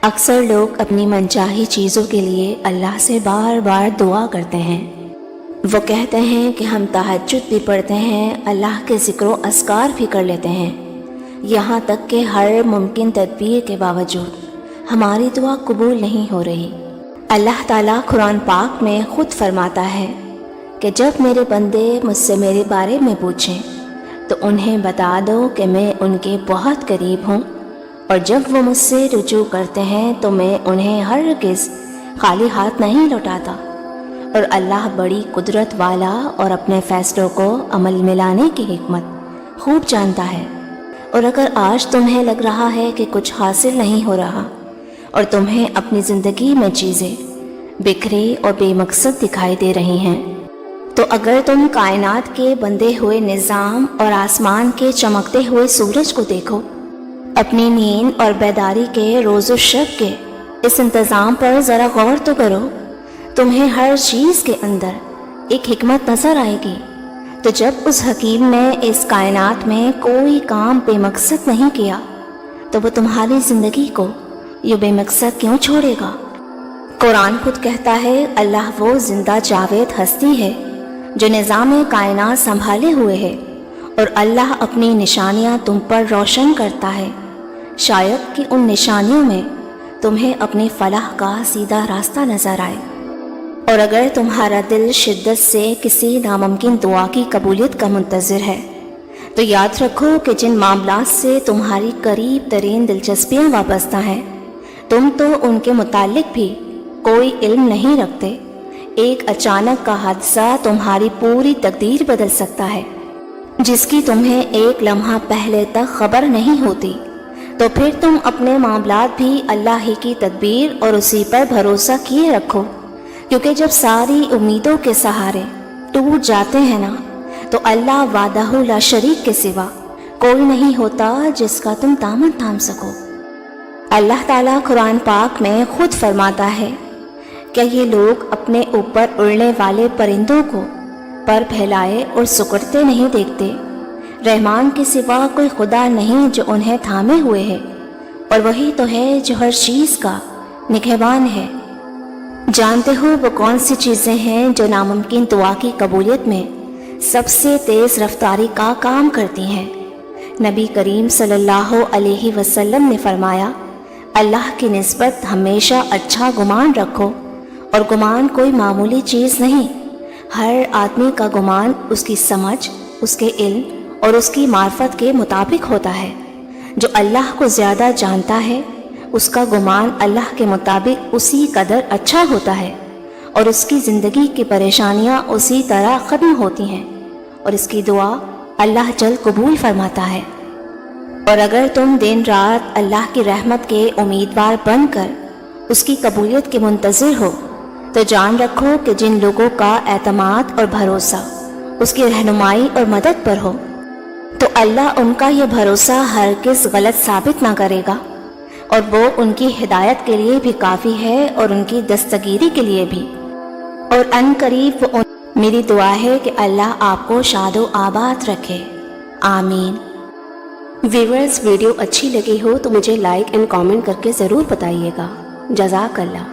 اکثر لوگ اپنی منچاہی چیزوں کے لیے اللہ سے بار بار دعا کرتے ہیں۔ وہ کہتے ہیں کہ ہم تہجد بھی پڑھتے ہیں، اللہ کے ذکر و اذکار بھی کر لیتے ہیں، یہاں تک کہ ہر ممکن تدبیر کے باوجود ہماری دعا قبول نہیں ہو رہی۔ اللہ تعالیٰ قرآن پاک میں خود فرماتا ہے کہ جب میرے بندے مجھ سے میرے بارے میں پوچھیں تو انہیں بتا دو کہ میں ان کے بہت قریب ہوں، اور جب وہ مجھ سے رجوع کرتے ہیں تو میں انہیں ہرگز خالی ہاتھ نہیں لوٹاتا۔ اور اللہ بڑی قدرت والا اور اپنے فیصلوں کو عمل میں لانے کی حکمت خوب جانتا ہے۔ اور اگر آج تمہیں لگ رہا ہے کہ کچھ حاصل نہیں ہو رہا اور تمہیں اپنی زندگی میں چیزیں بکھری اور بے مقصد دکھائی دے رہی ہیں، تو اگر تم کائنات کے بندے ہوئے نظام اور آسمان کے چمکتے ہوئے سورج کو دیکھو، اپنی نیند اور بیداری کے روز و شب کے اس انتظام پر ذرا غور تو کرو، تمہیں ہر چیز کے اندر ایک حکمت نظر آئے گی۔ تو جب اس حکیم نے اس کائنات میں کوئی کام بے مقصد نہیں کیا تو وہ تمہاری زندگی کو یہ بے مقصد کیوں چھوڑے گا؟ قرآن خود کہتا ہے اللہ وہ زندہ جاوید ہستی ہے جو نظام کائنات سنبھالے ہوئے ہے، اور اللہ اپنی نشانیاں تم پر روشن کرتا ہے، شاید کہ ان نشانیوں میں تمہیں اپنی فلاح کا سیدھا راستہ نظر آئے۔ اور اگر تمہارا دل شدت سے کسی ناممکن دعا کی قبولیت کا منتظر ہے تو یاد رکھو کہ جن معاملات سے تمہاری قریب ترین دلچسپیاں وابستہ ہیں تم تو ان کے متعلق بھی کوئی علم نہیں رکھتے۔ ایک اچانک کا حادثہ تمہاری پوری تقدیر بدل سکتا ہے، جس کی تمہیں ایک لمحہ پہلے تک خبر نہیں ہوتی۔ تو پھر تم اپنے معاملات بھی اللہ ہی کی تدبیر اور اسی پر بھروسہ کیے رکھو، کیونکہ جب ساری امیدوں کے سہارے ٹوٹ جاتے ہیں نا تو اللہ وحدہ لا شریک کے سوا کوئی نہیں ہوتا جس کا تم دامن تھام سکو۔ اللہ تعالیٰ قرآن پاک میں خود فرماتا ہے کہ یہ لوگ اپنے اوپر اڑنے والے پرندوں کو پر پھیلائے اور سکڑتے نہیں دیکھتے، رحمان کے سوا کوئی خدا نہیں جو انہیں تھامے ہوئے ہے، اور وہی تو ہے جو ہر چیز کا نگہبان ہے۔ جانتے ہو وہ کون سی چیزیں ہیں جو ناممکن دعا کی قبولیت میں سب سے تیز رفتاری کا کام کرتی ہیں؟ نبی کریم صلی اللہ علیہ وسلم نے فرمایا، اللہ کی نسبت ہمیشہ اچھا گمان رکھو، اور گمان کوئی معمولی چیز نہیں۔ ہر آدمی کا گمان اس کی سمجھ، اس کے علم اور اس کی معرفت کے مطابق ہوتا ہے۔ جو اللہ کو زیادہ جانتا ہے اس کا گمان اللہ کے مطابق اسی قدر اچھا ہوتا ہے، اور اس کی زندگی کی پریشانیاں اسی طرح ختم ہوتی ہیں، اور اس کی دعا اللہ جلد قبول فرماتا ہے۔ اور اگر تم دن رات اللہ کی رحمت کے امیدوار بن کر اس کی قبولیت کے منتظر ہو تو جان رکھو کہ جن لوگوں کا اعتماد اور بھروسہ اس کی رہنمائی اور مدد پر ہو تو اللہ ان کا یہ بھروسہ ہرگز غلط ثابت نہ کرے گا، اور وہ ان کی ہدایت کے لیے بھی کافی ہے اور ان کی دستگیری کے لیے بھی۔ اور ان قریب میری دعا ہے کہ اللہ آپ کو شاد و آباد رکھے، آمین۔ ویورز، ویڈیو اچھی لگی ہو تو مجھے لائک اینڈ کامنٹ کر کے ضرور بتائیے گا۔ جزاک اللہ۔